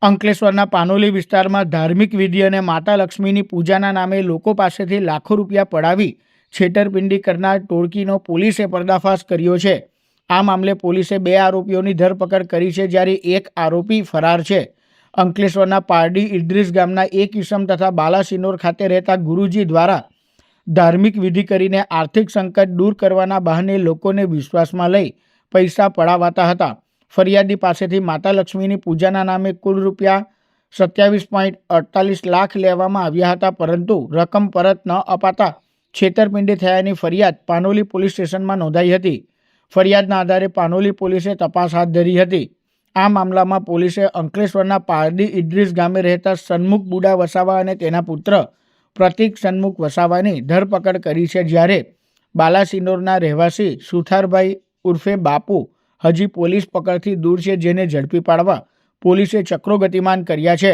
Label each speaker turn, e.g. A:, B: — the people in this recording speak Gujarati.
A: અંકલેશ્વરના પાનોલી વિસ્તારમાં ધાર્મિક વિધિ અને માતા લક્ષ્મીની પૂજાના નામે લોકો પાસેથી લાખો રૂપિયા પડાવી છેતરપિંડી કરનાર ટોળકીનો પોલીસે પર્દાફાશ કર્યો છે। આ મામલે પોલીસે 2 આરોપીઓની ધરપકડ કરી છે, જ્યારે એક આરોપી ફરાર છે। અંકલેશ્વરના પારડી ઇડ્રીસ ગામના એક ઈસમ તથા બાલાસિનોર ખાતે રહેતા ગુરુજી દ્વારા ધાર્મિક વિધિ કરીને આર્થિક સંકટ દૂર કરવાના બહાને લોકોને વિશ્વાસમાં લઈ પૈસા પડાવાતા હતા। ફરિયાદી પાસેથી માતા લક્ષ્મીની પૂજાના નામે કુલ રૂપિયા 27.48 લાખ લેવામાં આવ્યા હતા, પરંતુ રકમ પરત ન અપાતા છેતરપિંડી થયાની ફરિયાદ પાનોલી પોલીસ સ્ટેશનમાં નોંધાઈ હતી। ફરિયાદના આધારે પાનોલી પોલીસે તપાસ હાથ ધરી હતી। આ મામલામાં પોલીસે અંકલેશ્વરના પારડી ઇડ્રીસ ગામે રહેતા સન્મુખ બુડા વસાવા અને તેના પુત્ર પ્રતિક સન્મુખ વસાવાની ધરપકડ કરી છે, જ્યારે બાલાસિનોરના રહેવાસી સુથારભાઈ ઉર્ફે બાપુ હજી પોલીસ પકડથી દૂર છે, જેને ઝડપી પાડવા પોલીસે ચક્રો ગતિમાન કર્યા છે।